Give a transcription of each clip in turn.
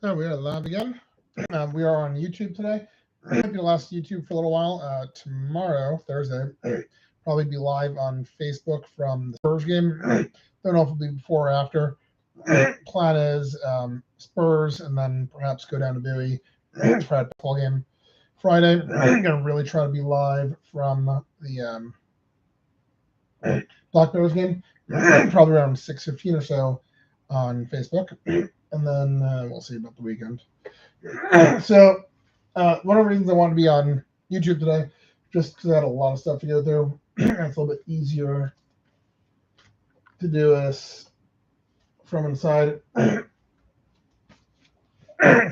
We are live again. We are on YouTube today. Might be the last YouTube for a little while. Tomorrow, Thursday, probably be live on Facebook from the Spurs game. Don't know if it'll be before or after. Plan is Spurs, and then perhaps go down to Bowie for a football game. Friday, I'm gonna really try to be live from the Black Bears game, probably around 6:15 or so on Facebook. And then we'll see about the weekend. So, one of the reasons I wanted to be on YouTube today, just because I had a lot of stuff to go through. It's a little bit easier to do this from inside. For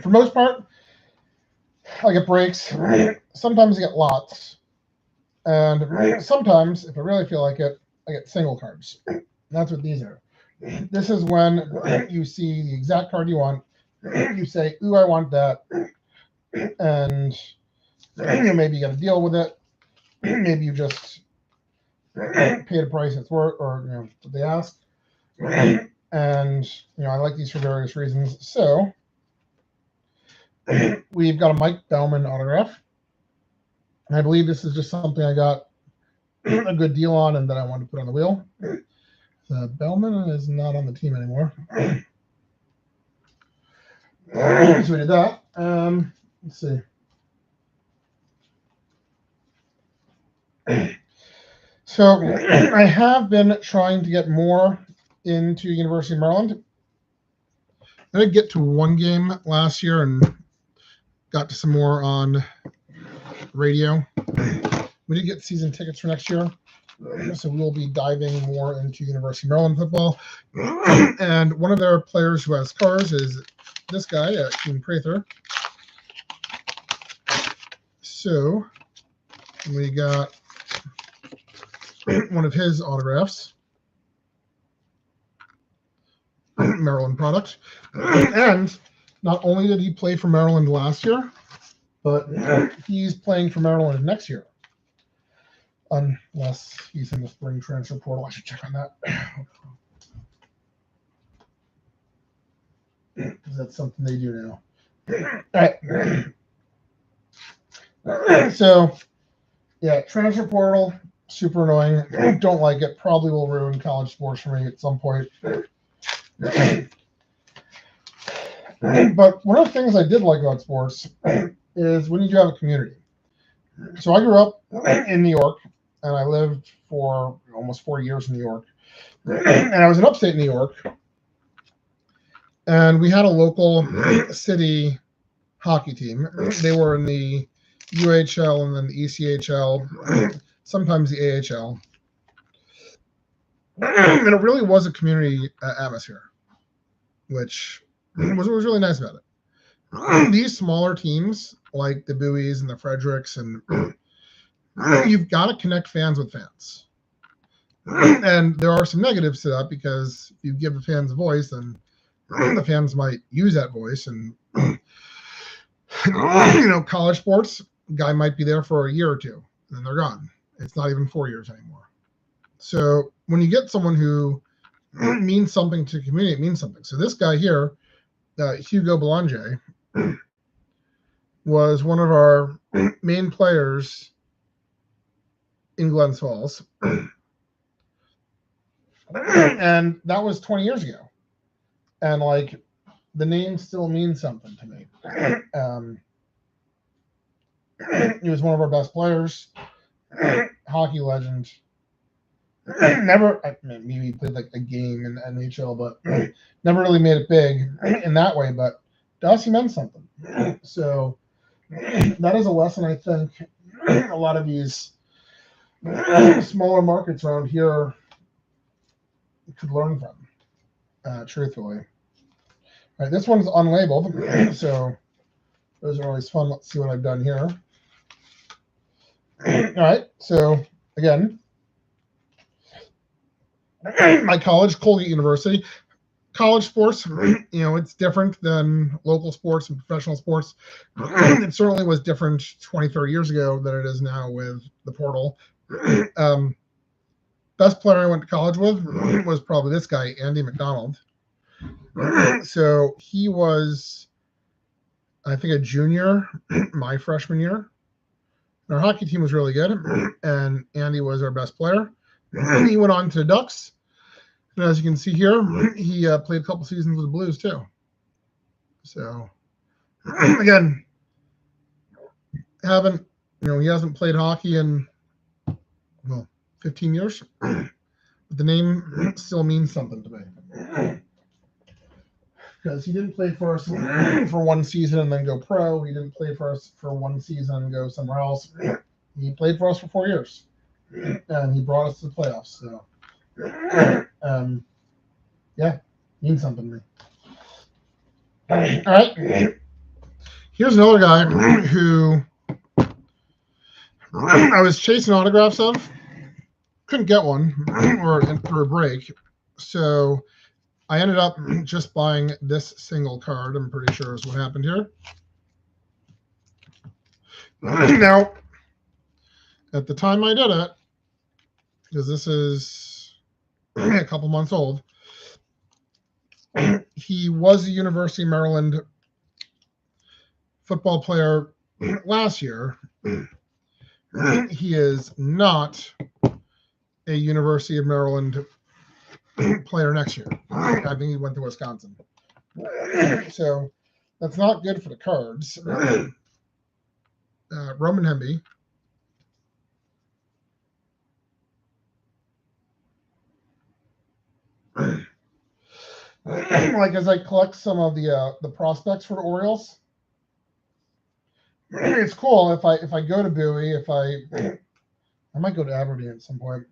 most part, I get breaks. Sometimes I get lots. And sometimes, if I really feel like it, I get single cards. And that's what these are. This is when you see the exact card you want. You say, ooh, I want that. And maybe you got to deal with it. Maybe you just pay the price it's worth, or what they ask. And I like these for various reasons. So we've got a Mike Bellman autograph. And I believe this is just something I got a good deal on and that I wanted to put on the wheel. Bellman is not on the team anymore. So we did that. Let's see. So I have been trying to get more into University of Maryland. I did get to one game last year and got to some more on radio. We did get season tickets for next year. So we'll be diving more into University of Maryland football. And one of their players who has cars is this guy, Team Prather. So we got one of his autographs. Maryland product. And not only did he play for Maryland last year, but he's playing for Maryland next year. Unless he's in the spring transfer portal. I should check on that. Because that's something they do now. All right. So, yeah, transfer portal, super annoying. Don't like it. Probably will ruin college sports for me at some point. But one of the things I did like about sports is when you do have a community. So I grew up in New York. And I lived for almost 4 years in New York. And I was in upstate New York. And we had a local city hockey team. They were in the UHL and then the ECHL, sometimes the AHL. And it really was a community atmosphere, which was really nice about it. These smaller teams, like the Bowies and the Fredericks and you've got to connect fans with fans. And there are some negatives to that because if you give the fans a voice, then the fans might use that voice. And, college sports, guy might be there for a year or two, and then they're gone. It's not even 4 years anymore. So when you get someone who means something to the community, it means something. So this guy here, Hugo Belanger, was one of our main players in Glens Falls. And that was 20 years ago. And the name still means something to me. He was one of our best players, hockey legend. Maybe played a game in the NHL, but never really made it big in that way. But to us, he meant something. So that is a lesson I think a lot of these smaller markets around here could learn from, truthfully. All right, this one's unlabeled, so those are always fun. Let's see what I've done here. All right, so again, my college, Colgate University. College sports, it's different than local sports and professional sports. It certainly was different 20, 30 years ago than it is now with the portal. Best player I went to college with was probably this guy, Andy McDonald. So he was I think, a junior my freshman year. Our hockey team was really good, and Andy was our best player. He went on to the Ducks, and as you can see here, he played a couple seasons with the Blues too. So again, he hasn't played hockey in 15 years, but the name still means something to me. Because he didn't play for us for one season and then go pro. He didn't play for us for one season and go somewhere else. He played for us for 4 years, and he brought us to the playoffs. So, yeah, means something to me. All right, here's another guy who I was chasing autographs of. Couldn't get one or through a break, so I ended up just buying this single card. I'm pretty sure is what happened here. Now, at the time I did it, because this is a couple months old, he was a University of Maryland football player last year. He is not a University of Maryland player next year. I think he went to Wisconsin. So that's not good for the cards. Roman Hemby. Like, as I collect some of the prospects for the Orioles, it's cool if I go to Bowie, I might go to Aberdeen at some point.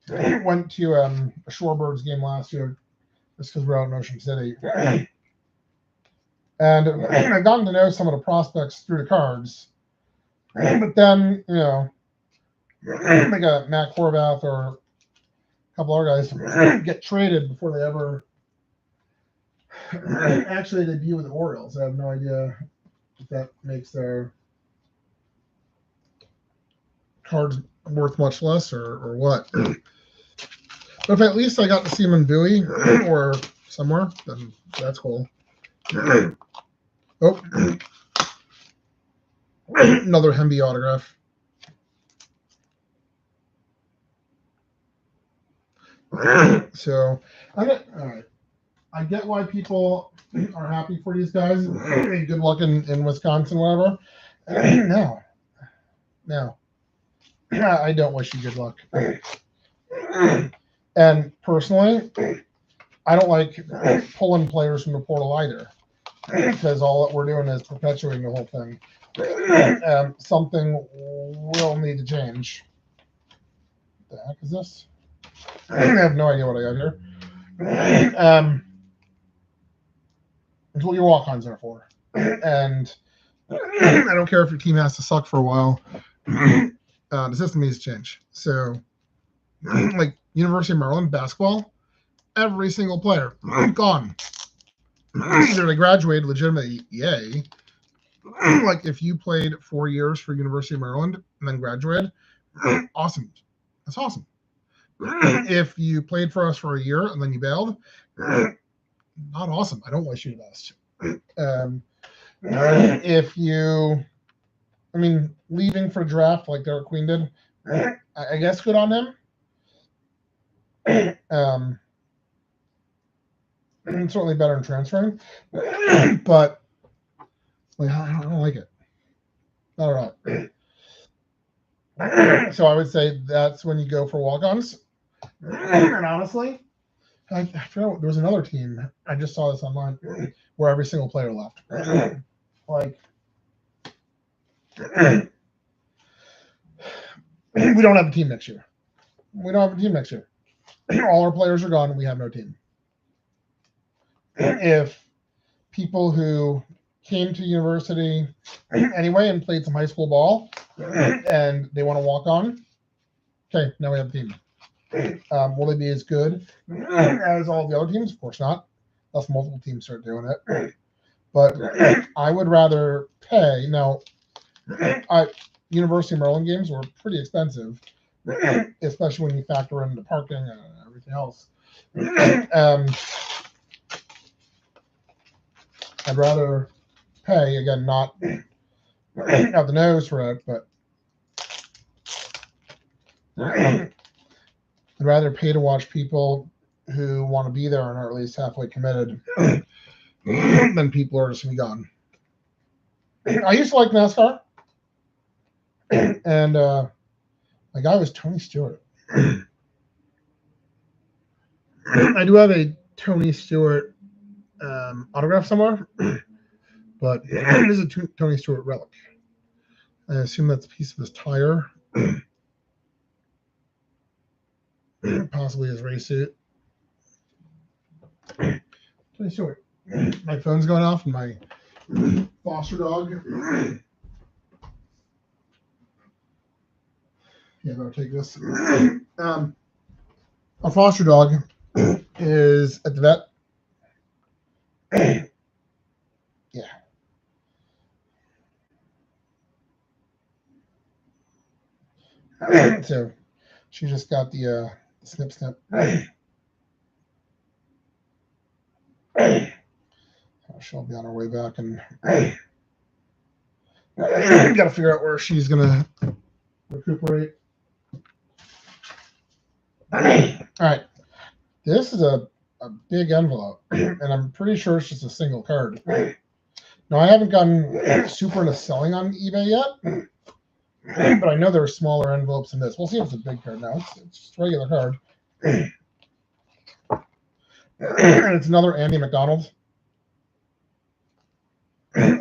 Went to a Shorebirds game last year just because we're out in Ocean City, and I've gotten to know some of the prospects through the cards. But then, like a Matt Horvath or a couple other guys get traded before they ever actually debut with the Orioles. I have no idea if that makes their cards worth much less or what. But if at least I got to see him in Bowie or somewhere, then that's cool. Oh, another Hemby autograph. So, all right. I get why people are happy for these guys. Good luck in Wisconsin, whatever. No. I don't wish you good luck. And personally, I don't like pulling players from the portal either, because all that we're doing is perpetuating the whole thing. Something will need to change. What the heck is this? I have no idea what I got here. It's what your walk-ons are for. And I don't care if your team has to suck for a while. The system needs to change. So, like University of Maryland basketball, every single player gone. Either they graduated legitimately, yay. Like, if you played 4 years for University of Maryland and then graduated, awesome. That's awesome. If you played for us for a year and then you bailed, not awesome. I don't wish you the best. If you, leaving for draft like Derek Queen did, I guess good on him. Certainly better than transferring, but like, I don't like it. Not at all. So I would say that's when you go for walk-ons. And honestly, I forgot, there was another team. I just saw this online where every single player left. Like, we don't have a team next year. All our players are gone, and we have no team. If people who came to university anyway and played some high school ball and they want to walk on, okay, now we have a team. Will they be as good as all the other teams? Of course not. Unless multiple teams start doing it. But I would rather pay. Now, University of Maryland games were pretty expensive, especially when you factor in the parking and everything else. I'd rather pay. Again, not out the nose for it, but I'd rather pay to watch people who want to be there and are at least halfway committed than people who are just going to be gone. I used to like NASCAR, and my guy was Tony Stewart. I do have a Tony Stewart autograph somewhere, but it is a Tony Stewart relic. I assume that's a piece of his tire, possibly his race suit. Tony Stewart. My phone's going off, and my foster dog. Yeah, better take this. A foster dog is at the vet. Yeah. So she just got the snip snip. She'll be on her way back, and got to figure out where she's gonna recuperate. All right, this is a big envelope, and I'm pretty sure it's just a single card. Now, I haven't gotten super into selling on eBay yet, but I know there are smaller envelopes in this. We'll see if it's a big card now. It's just a regular card. And it's another Andy McDonald.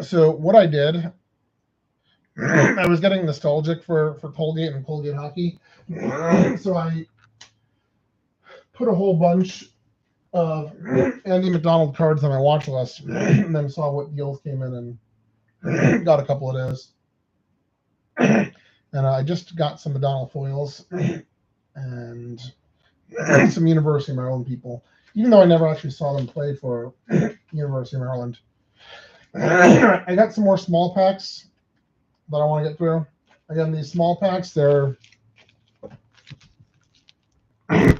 So what I did, I was getting nostalgic for Colgate and Colgate hockey. So I put a whole bunch of Andy McDonald cards on my watch list, and then saw what deals came in and got a couple of those. And I just got some McDonald foils and some University of Maryland people, even though I never actually saw them play for University of Maryland. I got some more small packs that I want to get through. Again, these small packs, they're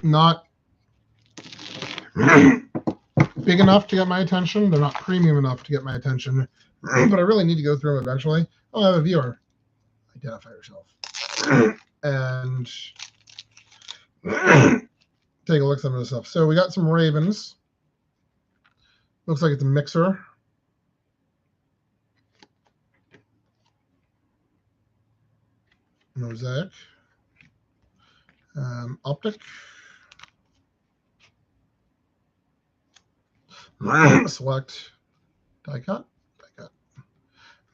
not big enough to get my attention. They're not premium enough to get my attention, but I really need to go through them eventually. I'll have a viewer. Identify yourself. And take a look at some of this stuff. So we got some Ravens. Looks like it's a mixer. Mosaic. Optic. Select. Die cut.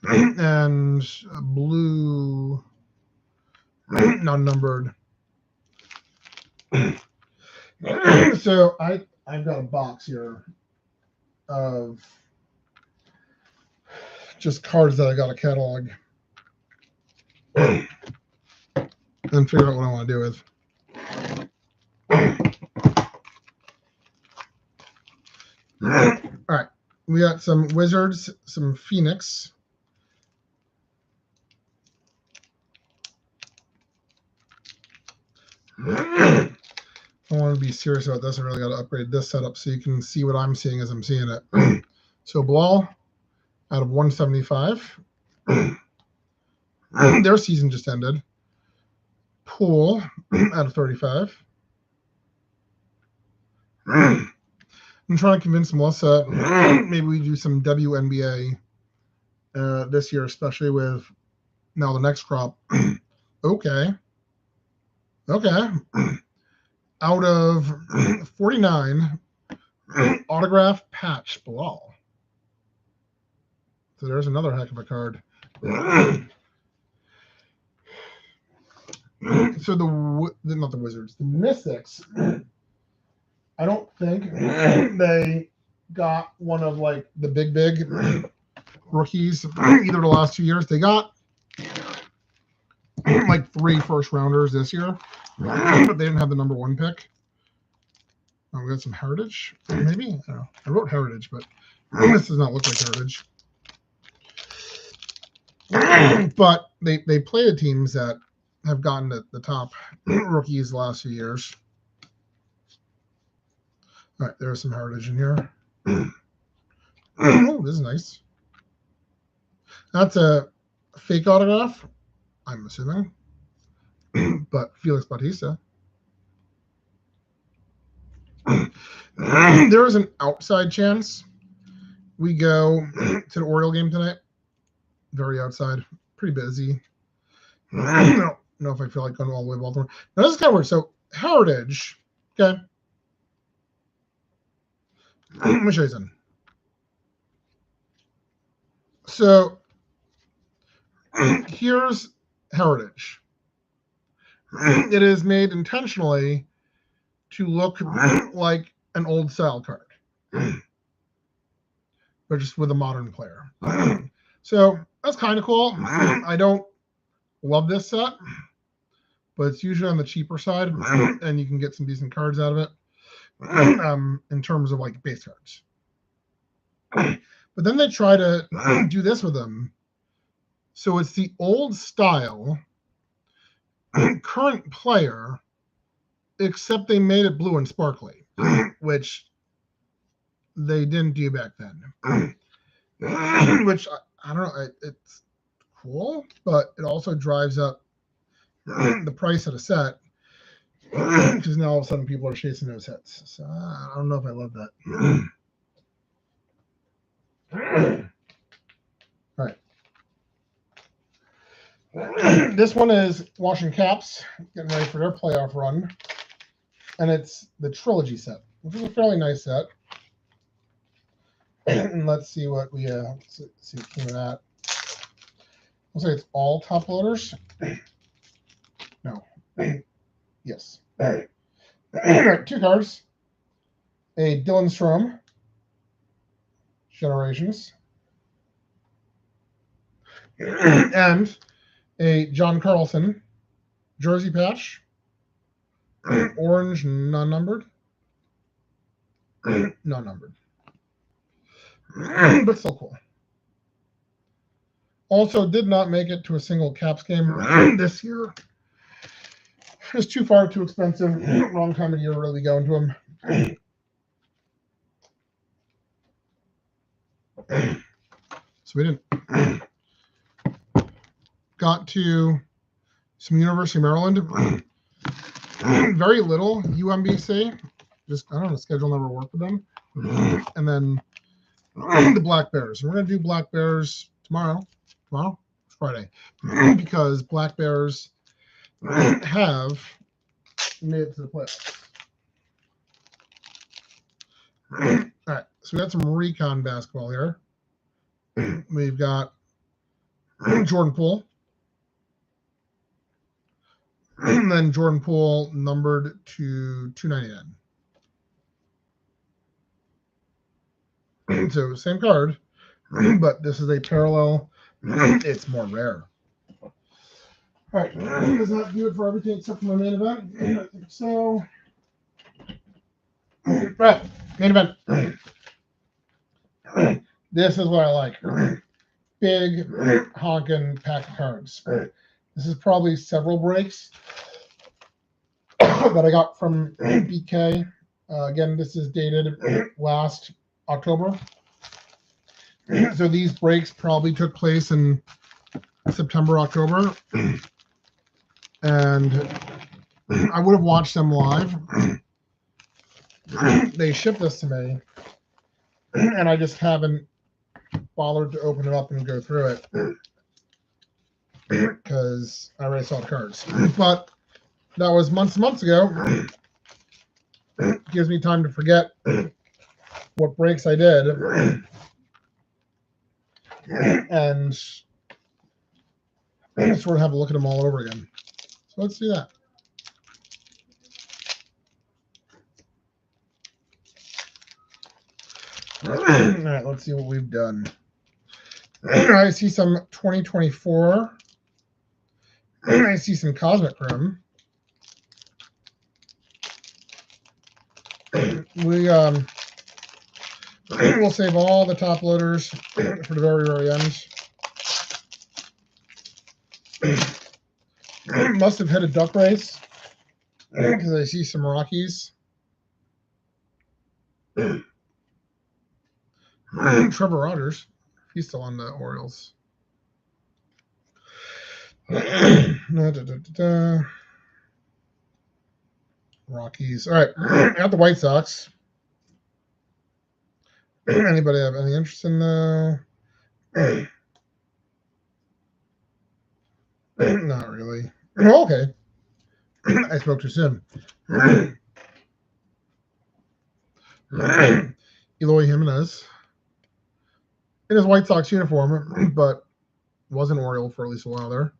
And a blue non-numbered. So I've got a box here of just cards that I got a catalog and figure out what I want to do with. All right, we got some Wizards, some Phoenix. I want to be serious about this. I really got to upgrade this setup so you can see what I'm seeing as I'm seeing it. So Bilal out of 175. Their season just ended. Poole out of 35. I'm trying to convince Melissa maybe we do some WNBA this year, especially with now the next crop. Okay. Out of 49, autograph patch Bilal. So there's another heck of a card. So not the Wizards, the Mystics. I don't think they got one of like the big rookies either the last 2 years. They got like 3 first rounders this year, but they didn't have the number 1 pick. Oh, we got some Heritage, maybe. I don't know. I wrote Heritage, but this does not look like Heritage. But they play the teams that have gotten the top rookies the last few years. All right, there's some Heritage in here. Oh, this is nice. That's a fake autograph, I'm assuming. But Felix Bautista. There is an outside chance we go to the Oriole game tonight. Very outside. Pretty busy. I don't know if I feel like going all the way to Baltimore. Now, this is kind of weird. So, Heritage. Okay. Let me show you something. So, here's Heritage. It is made intentionally to look like an old style card, but just with a modern player. So that's kind of cool. I don't love this set, but it's usually on the cheaper side, and you can get some decent cards out of it in terms of like base cards. But then they try to do this with them. So it's the old style current player, except they made it blue and sparkly, which they didn't do back then. Which I don't know, it's cool, but it also drives up the price of the set because now all of a sudden people are chasing those hits. So I don't know if I love that. All right. This one is Washington Caps getting ready for their playoff run, and it's the Trilogy set, which is a fairly nice set. And let's see what we see what came of that. Looks like it's all top loaders. No. Yes. Two cards. A Dylan Strom, Generations, and a John Carlson, jersey patch, orange, non-numbered, non-numbered, but still cool. Also did not make it to a single Caps game this year. Just too far, too expensive. Wrong time of year to really go into them. So we didn't. Got to some University of Maryland. Very little UMBC. Just, I don't know, schedule never worked with them. And then the Black Bears. We're going to do Black Bears tomorrow. Tomorrow? Friday. Because Black Bears have made it to the playoffs. All right, so we got some recon basketball here. We've got Jordan Poole. And then Jordan Poole numbered to 299. So same card, but this is a parallel. It's more rare. All right, does that do it for everything except for my main event? I think so. Right, main event. This is what I like. Big honking pack of cards. This is probably several breaks that I got from BreaK. Again, this is dated last October. So these breaks probably took place in September, October. And I would have watched them live. They shipped this to me. And I just haven't bothered to open it up and go through it. Because I already saw the cards. But that was months and months ago. Gives me time to forget what breaks I did. And sort of have a look at them all over again. So let's do that. All right, let's see what we've done. I see some 2024. I see some Cosmic Chrome. We'll save all the top loaders for the very, very end. Must have hit a duck race because I see some Rockies. Trevor Rogers, he's still on the Orioles. Rockies. All right, at the White Sox. Anybody have any interest in the? Not really. Oh, okay. I spoke too soon. Eloy Jimenez in his White Sox uniform, but was an Oriole for at least a while there.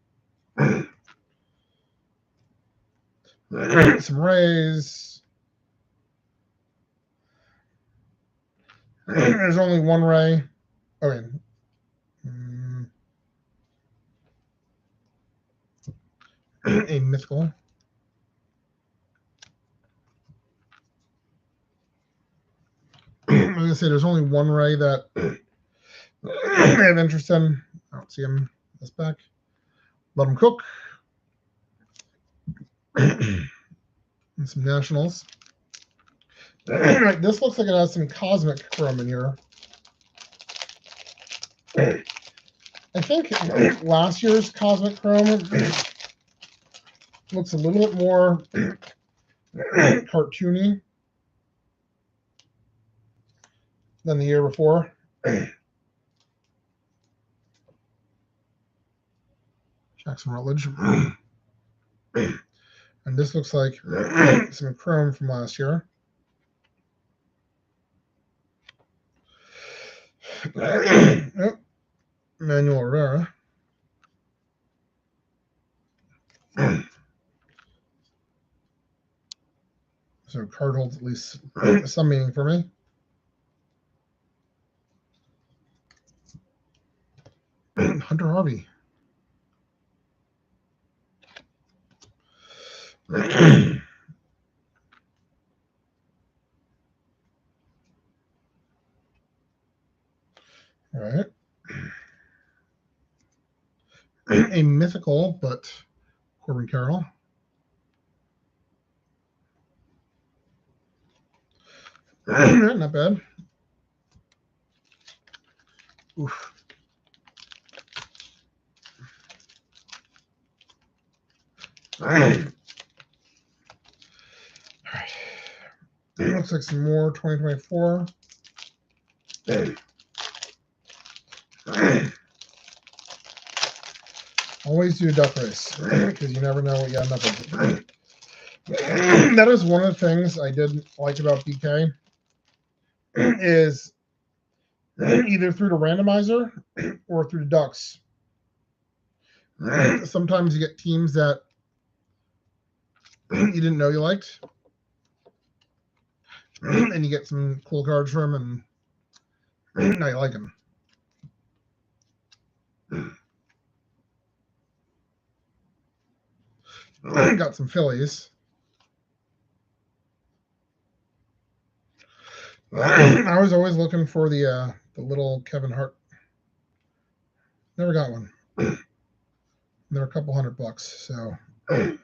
Some Rays. There's only one Ray. Okay. A mythical. I'm going to say there's only one Ray that I have interest in. I don't see him this back. Let him cook. And some Nationals. This looks like it has some cosmic chrome in here. I think last year's cosmic chrome looks a little bit more cartoony than the year before. Jackson Rutledge. And this looks like some chrome from last year. Oh, Manuel Rivera. So card holds at least some meaning for me. Hunter Harvey. All right. A mythical, but Corbin Carroll. Not bad. Oof. All right. Looks like some more 2024. Always do a duck race because you never know what you end up with. That is one of the things I did like about BK is either through the randomizer or through the ducks. Sometimes you get teams that you didn't know you liked, and you get some cool cards from them, and now you like them. Got some Phillies. I was always looking for the little Kevin Hart. Never got one. They're a couple $100, so I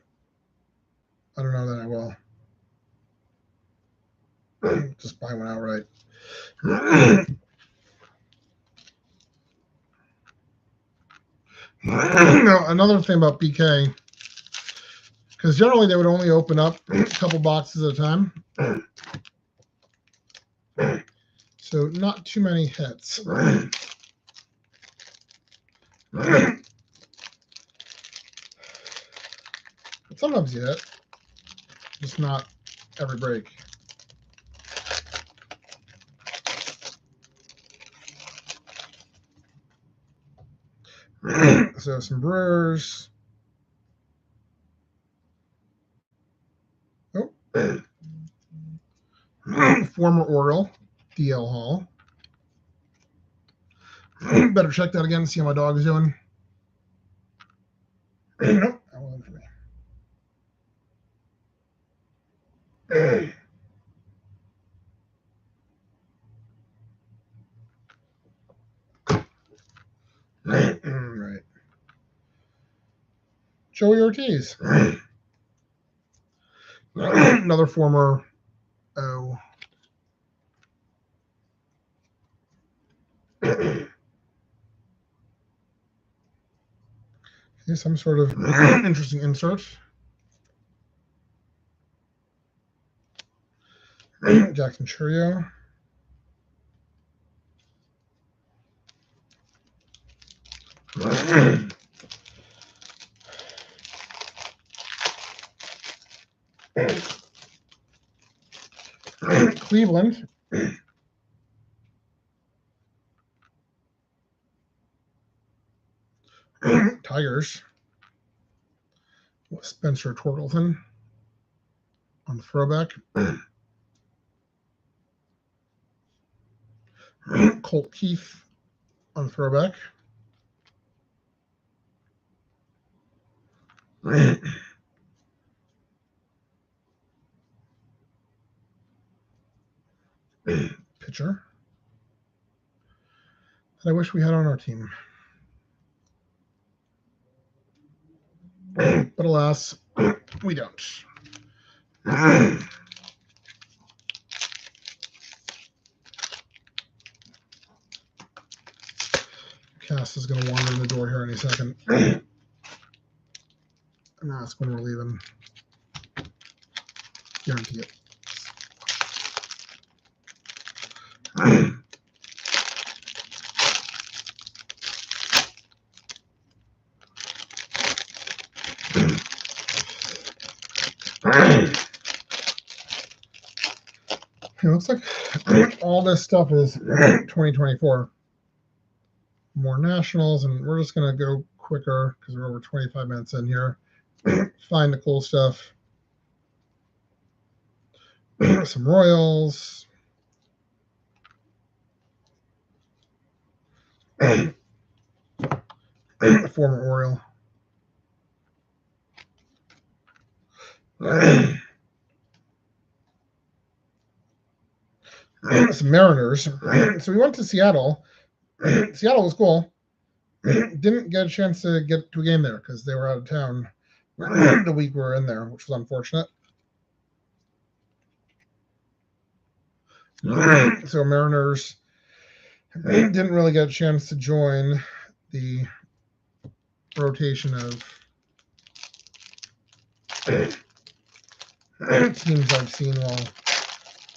don't know that I will. Just buy one outright. Now, another thing about BK, because generally they would only open up a couple boxes at a time. So not too many hits. But sometimes you hit, just not every break. So some Brewers. Oh. Former Oriole, DL Hall. Better check that again and see how my dog is doing. Nope, that wasn't for me. Right. Joey Ortiz. Another former O. Okay, some sort of interesting insert. Jackson Churio. Cleveland. Tigers. Spencer Torkelson on the throwback. Colt Keith on the throwback. Pitcher that I wish we had on our team. But alas, we don't. Cass is going to wander in the door here any second. And ask when we're leaving. Guarantee it. It looks like all this stuff is 2024. More nationals, and we're just going to go quicker because we're over 25 minutes in here. Find the cool stuff. Some Royals. Former Oriole. Some Mariners. So we went to Seattle. Seattle was cool. Didn't get a chance to get to a game there because they were out of town the week we were in there, which was unfortunate. So Mariners didn't really get a chance to join the rotation of teams I've seen while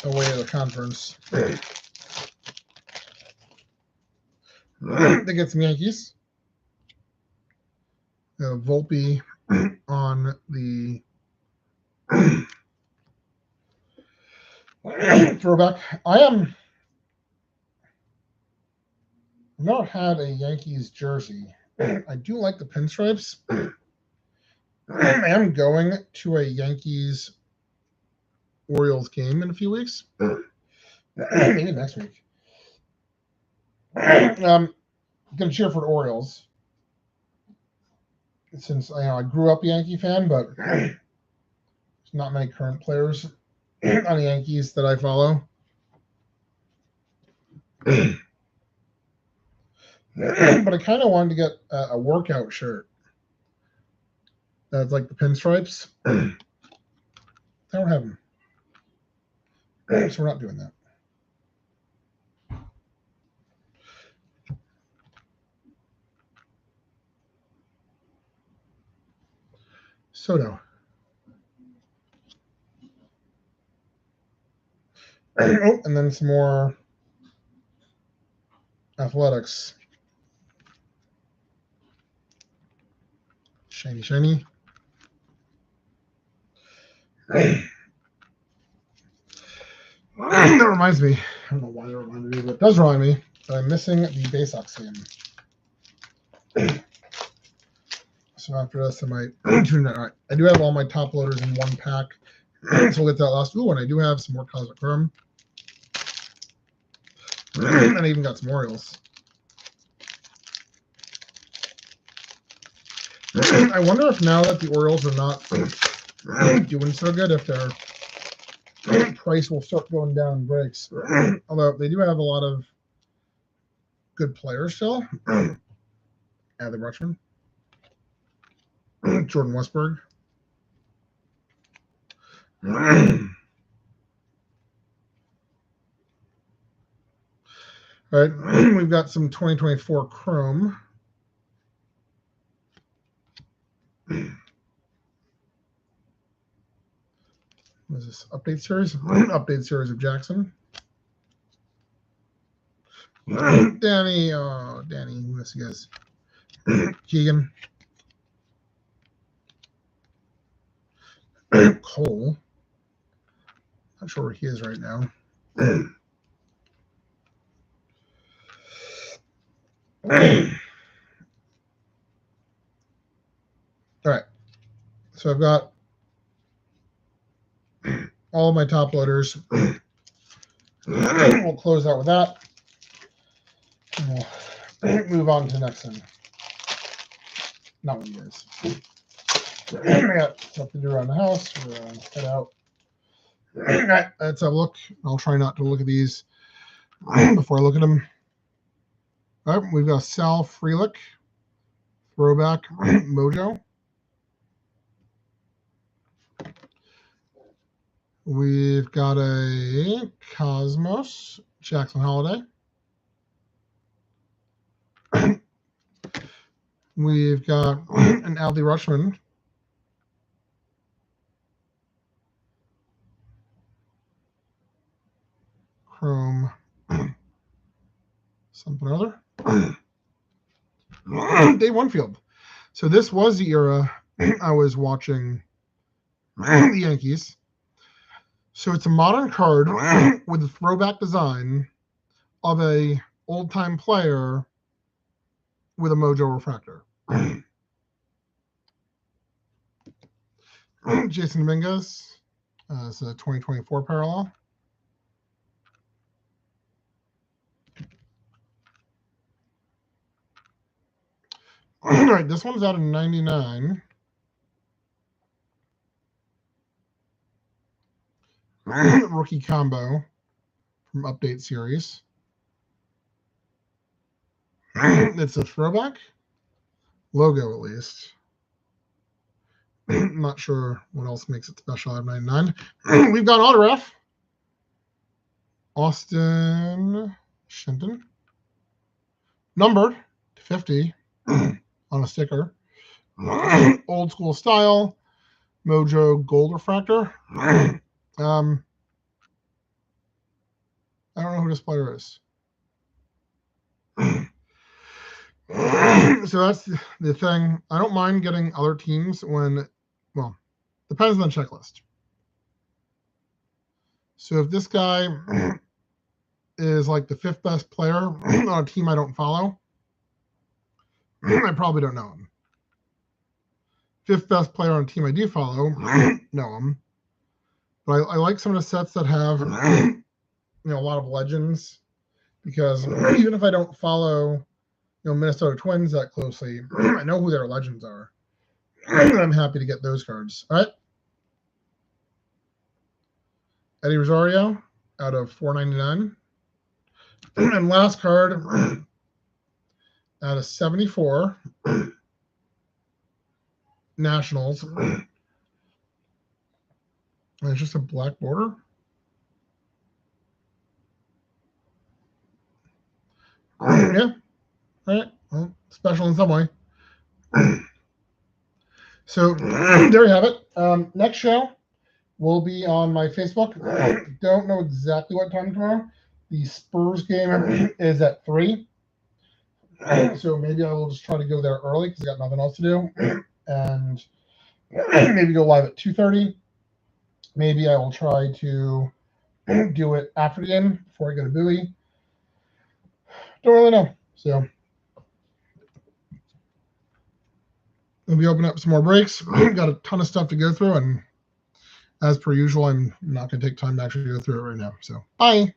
away at the conference. They get some Yankees. Volpe on the throwback. I've not had a Yankees jersey. I do like the pinstripes. I am going to a Yankees Orioles game in a few weeks. Maybe next week. I'm going to cheer for the Orioles since I grew up a Yankee fan, but there's not many current players on the Yankees that I follow. But I kind of wanted to get a workout shirt that's like the pinstripes. They don't have them. So we're not doing that. Soto. Oh, and then some more Athletics. Shiny, shiny. That reminds me. I don't know why that reminded me, but it does remind me that I'm missing the BreaK game. So after this, I might tune that. All right. I do have all my top loaders in one pack. So we'll get that last. Ooh, and I do have some more Cosmic Chrome. And I even got some Orioles. I wonder if now that the Orioles are not doing so good, if their price will start going down in breaks. Although they do have a lot of good players still. Adley Rutschman. Jordan Westberg. All right, we've got some 2024 Chrome. What is this? Update series? Update series of Jackson. Danny, Danny, who else you guys? Keegan. Cole. Not sure where he is right now. All right. So I've got all of my top loaders. We'll close out with that. And we'll move on to the next one. Not one, guys. I got stuff to do around the house. We're going to head out. All right, let's have a look. I'll try not to look at these before I look at them. All right, we've got Sal Frelick, throwback Mojo. We've got a Cosmos Jackson Holiday. We've got an Adley Rutschman. Chrome something or other. Dave Winfield. So this was the era I was watching the Yankees. So it's a modern card with a throwback design of a old-time player with a Mojo refractor. Jason Dominguez. It's a 2024 parallel. All right, this one's out of 99. Rookie combo from Update Series. It's a throwback logo, at least. Not sure what else makes it special out of 99. We've got autograph. Austin Shenton. Numbered to 50 on a sticker. Old school style. Mojo gold refractor. I don't know who this player is. So that's the thing. I don't mind getting other teams when, well, depends on the checklist. So if this guy is like the 5th best player on a team I don't follow, I probably don't know him. 5th best player on a team I do follow, know him. But I like some of the sets that have, a lot of legends, because even if I don't follow, Minnesota Twins that closely, I know who their legends are. I'm happy to get those cards. All right. Eddie Rosario out of 499. And last card out of 74. Nationals. And it's just a black border. Yeah. All right. Well, special in some way. So there you have it. Next show will be on my Facebook. Don't know exactly what time tomorrow. The Spurs game is at 3. So maybe I will just try to go there early because I got nothing else to do. And maybe go live at 2:30. Maybe I will try to do it after the game before I go to Bowie. Don't really know. So we'll be opening up some more breaks. Got a ton of stuff to go through, and as per usual, I'm not going to take time to actually go through it right now. So bye.